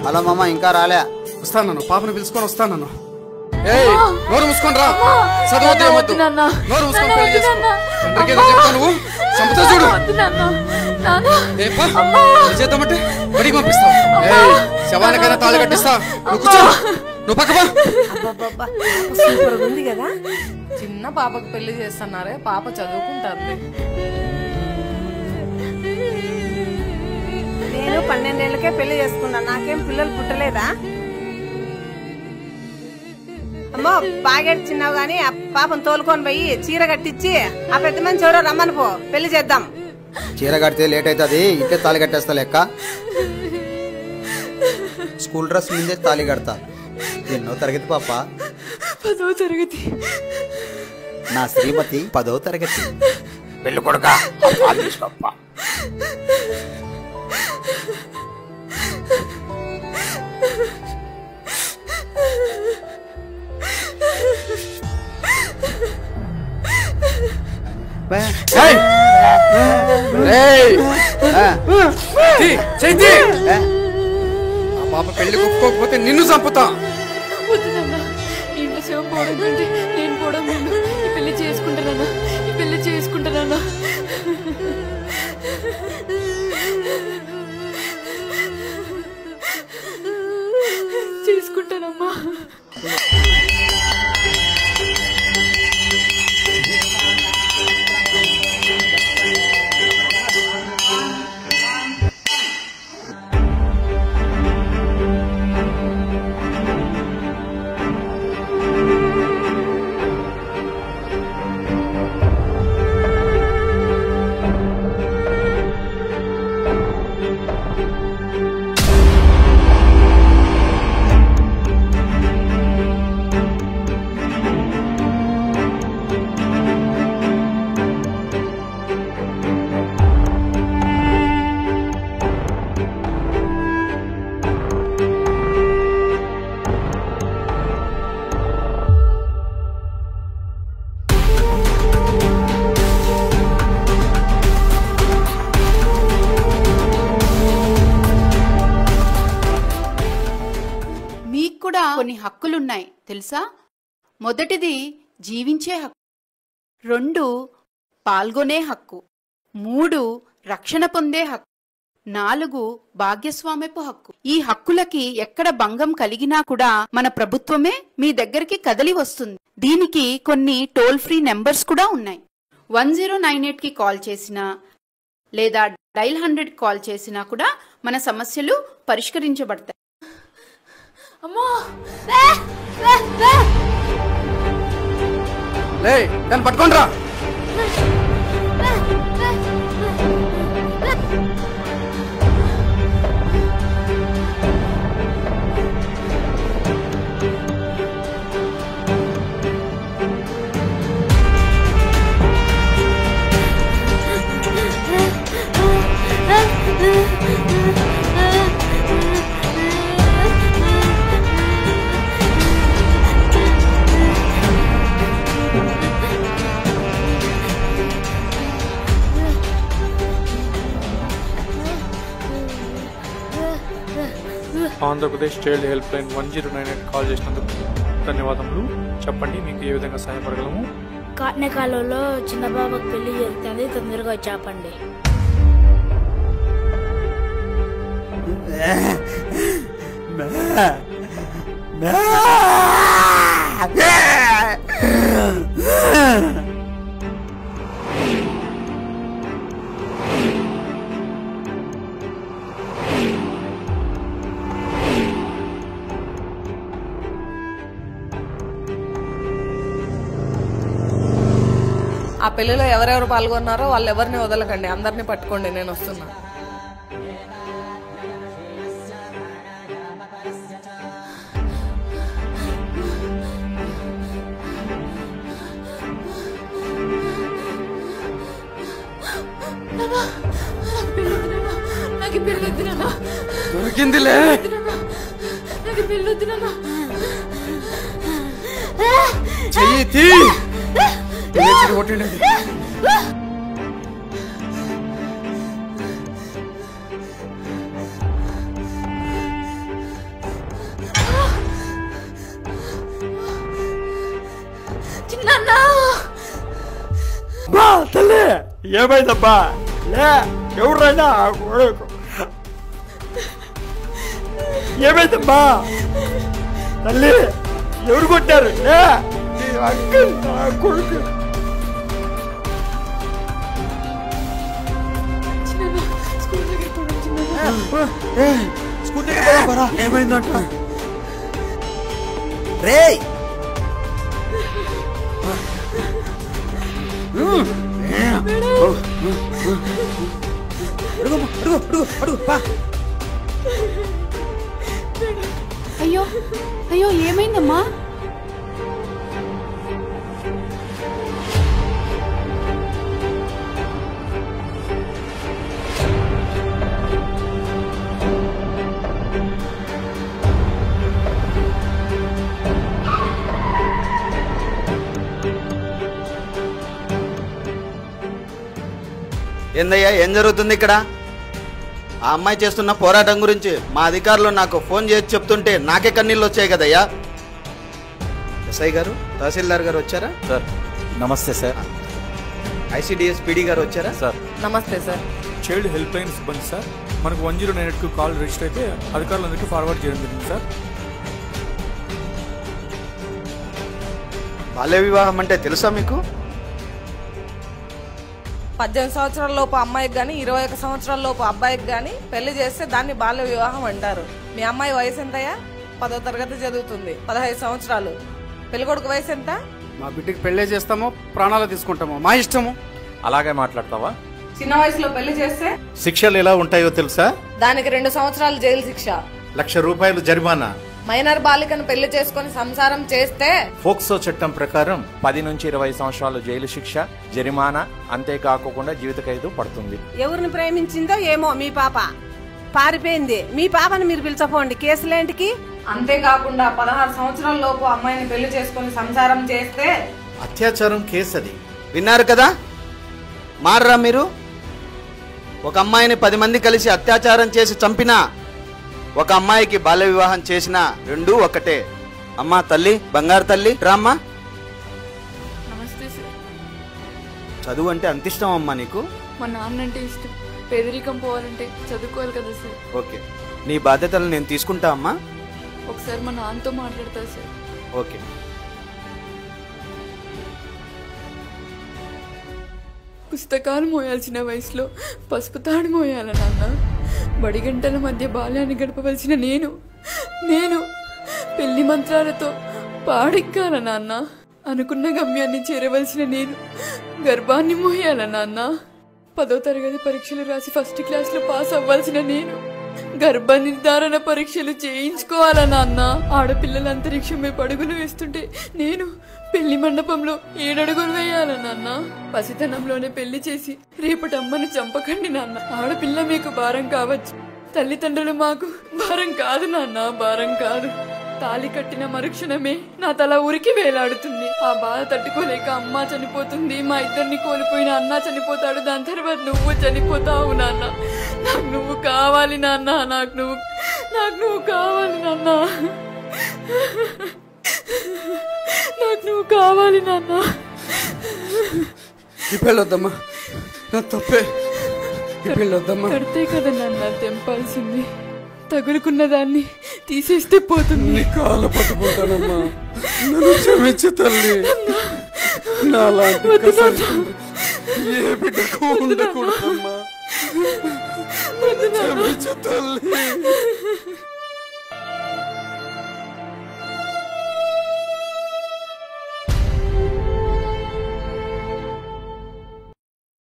Hello మామ, ఇంకా రాలే? వస్తాను, పాపను పిలుచుకొని వస్తాను. నోరు మూసుకొని రా, చదవద్దు ఏమొద్దు, నోరు మూసుకొని పెళ్లి చేసుకో. తండ్రికి ఏదో చెప్తావు నువ్వు, చంపుతా చూడు. చేద్దామంటే బడికి పంపిస్తావు, శవానికైనా తాళి కట్టిస్తా. నువ్వు కూర్చో, నువ్వు పక్కపా. ఉంది కదా, చిన్న పాపకు పెళ్లి చేస్తున్నారే, పాప చదువుకుంటుంది. నేను 12 ఏళ్ళకే పెళ్లి చేసుకున్నా, నాకేం పిల్లలు పుట్టలేదా? అమ్మో బాగా చిన్నావు గాని ఆ పాపను తోలుకొని పోయి చీర కట్టించి ఆ పెద్ద మంచి ఎవరో రమ్మని పో, పెళ్లి చేద్దాం. చీర కడితే లేట్ అవుతుంది, ఇంటే తాళి కట్టేస్తా లెక్క. స్కూల్ డ్రెస్ ముందే తాళి కడతా. ఎన్నో తరగతి పాప? 10వ తరగతి. నా శ్రీమతి 10వ తరగతి. పెళ్లి కొడుక పాప పెళ్లి ఒప్పుకోకపోతే నిన్ను చంపుతా. ఇంట్లో శివ పోవడం కంటే నేను పోవడం ముందు ఈ పెళ్లి చేసుకుంటానన్నా, ఈ పెళ్లి చేసుకుంటానన్నా. చేసుకుంటానమ్మా. కొన్ని హక్కులున్నాయి తెలుసా? మొదటిది జీవించే హక్కు, 2 పాల్గొనే హక్కు, 3 రక్షణ పొందే హక్కు, 4 భాగ్యస్వామ్యపు హక్కు. ఈ హక్కులకి ఎక్కడ భంగం కలిగినా కూడా మన ప్రభుత్వమే మీ దగ్గరికి కదలి వస్తుంది. దీనికి కొన్ని టోల్ ఫ్రీ నెంబర్స్ కూడా ఉన్నాయి. 1098కి కాల్ చేసినా లేదా డైల్ 100 కాల్ చేసినా కూడా మన సమస్యలు పరిష్కరించబడతాయి. అమ్మా దాన్ని పట్టుకోండి రా. Andhra Pradesh child help line 1098 call చేసినందుకు ధన్యవాదములు. చెప్పండి, మీకు ఏ విధంగా సహాయపడగలము? కాట్నకాలలో చిన్న బాబాకు పెళ్లి జరుగుతుంది, తొందరగా చెప్పండి. ఆ పెళ్లిలో ఎవరెవరు పాల్గొన్నారో వాళ్ళు ఎవరిని వదలకండి, అందరినీ పట్టుకోండి. నేను వస్తున్నా. నాకు పెళ్ళొద్దు నాన్న, దొరికిందిలే. నాకు పెళ్ళొద్దు నాన్న. చెయ్యి తీ. కొట్టండి. ఏమైందమ్మా? లే, ఎవరైనా కొడుకు ఏమైందమ్మా? తల్లి ఎవరు కొట్టారు? లే, అక్క నా కొడుకు. ఏమైందంట? రే అయ్యో అయ్యో ఏమైందమ్మా? ఏందయ్యా, ఏం జరుగుతుంది ఇక్కడ? ఆ అమ్మాయి చేస్తున్న పోరాటం గురించి మా అధికారులు నాకు ఫోన్ చేసి చెప్తుంటే నాకే కన్నీళ్ళు వచ్చాయి కదయ్యా. ఎస్ఐ గారు, తహసీల్దార్ గారు వచ్చారా? సార్ నమస్తే సార్. ఐసిడిఎస్ పిడి గారు వచ్చారా? సార్ నమస్తే సార్. చైల్డ్ హెల్ప్ లైన్ సిబ్బంది సార్. మనకు 1098కు కాల్ రిజిస్టర్ అయితే అధికారులందరికీ ఫార్వర్డ్ చేయడం జరిగింది సార్. బాల్య వివాహం అంటే తెలుసా మీకు? 18 సంవత్సరాల లోపు అమ్మాయికి గానీ 21 సంవత్సరాల లోపు అబ్బాయికి గానీ పెళ్లి చేస్తే దాన్ని బాల్య వివాహం అంటారు. మీ అమ్మాయి వయసు ఎంతయ్యా? 10వ తరగతి చదువుతుంది. 15 సంవత్సరాలు. పెళ్ళికొడుకు వయసు ఎంత? మా బిడ్డకి పెళ్లి చేస్తామో ప్రాణాలు తీసుకుంటామో మా ఇష్టము. అలాగే మాట్లాడతావా? చిన్న వయసులో పెళ్లి చేస్తే శిక్షలు ఎలా ఉంటాయో తెలుసా? దానికి 2 సంవత్సరాలు జైలు శిక్ష, ₹1,00,000 జరిమానా. మైనర్ బాలికను పెళ్లి చేసుకుని సంసారం చేస్తే ఫోక్సో చట్టం ప్రకారం 10 నుంచి 20 సంవత్సరాలు జైలు శిక్ష, జరిమానా, అంతేకాకుండా జీవిత ఖైదు పడుతుంది. ఎవరిని ప్రేమించిందో ఏమో మీ పాప పారిపోయింది. మీ పాపని మీరు పిలిచపోండి. కేసులేంటికి? అంతేకాకుండా 16 సంవత్సరాల లోపు అమ్మాయిని పెళ్లి చేసుకుని సంసారం చేస్తే అత్యాచారం కేసు అది. విన్నారు కదా, మారరా మీరు? ఒక అమ్మాయిని 10 మంది కలిసి అత్యాచారం చేసి చంపినా, ఒక అమ్మాయికి బాల్య వివాహం చేసినా రెండూ ఒకటే. అమ్మా తల్లి, బంగారు తల్లి, రామ్మా. నమస్తే సార్. చదువు అంటే అంత ఇష్టం అమ్మా నీకు? మా నాన్న అంటే ఇష్టం. పేదరికం పోవాలంటే చదువుకోవాలి కదా సార్. ఓకే, నీ బాధ్యతలు నేను తీసుకుంటా అమ్మా. ఒకసారి మా నాన్నతో మాట్లాడతా సార్. ఓకే. పుస్తకాలు మోయాల్సిన వయసులో పసుపు తాడు మోయాల నాన్న. బడి గంటల మధ్య బాల్యాన్ని గడపవలసిన నేను పెళ్లి మంత్రాలతో పాడెక్కాల నాన్న. అనుకున్న గమ్యాన్ని చేరవలసిన నేను గర్భాన్ని మోయాల నాన్న. 10వ తరగతి పరీక్షలు రాసి ఫస్ట్ క్లాస్ లో పాస్ అవ్వాల్సిన నేను గర్భ నిర్ధారణ పరీక్షలు చేయించుకోవాలా నాన్న. ఆడపిల్లల అంతరిక్షమే పడుగులు వేస్తుంటే నేను పెళ్లి మండపంలో 7 అడుగులు వేయాల నాన్న. పసితనంలోనే పెళ్లి చేసి రేపటి అమ్మను చంపకండి నాన్న. ఆడపిల్ల మీకు భారం కావచ్చు, తల్లిదండ్రులు మాకు భారం కాదు నాన్న, భారం కాదు. తాళి కట్టిన మరుక్షణమే నా తల ఉరికి వేలాడుతుంది. ఆ బాధ తట్టుకోలేక అమ్మ చనిపోతుంది, మా ఇద్దరిని కోల్పోయిన అన్న చనిపోతాడు, దాని తర్వాత నువ్వు చనిపోతావు నాన్న. నాకు నువ్వు కావాలి నాన్న, నాకు నువ్వు కావాలి నాన్న, నాకు నువ్వు కావాలి నాన్న. ఈ పెళ్ళొద్దమ్మా, నా తప్పే. ఈ పెళ్ళొద్దమ్మా. కడితే కదా నాన్న తెంపాల్సింది. తగులుకున్న దాన్ని తీసేస్తే పోతుంది. నీ కాళ్ళ పట్టుకుంటానమ్మా, నన్ను క్షమించు తల్లి. నాలాంటి కసాయి ఏ బిడ్డకు ఉండకూడదమ్మా, క్షమించు తల్లి.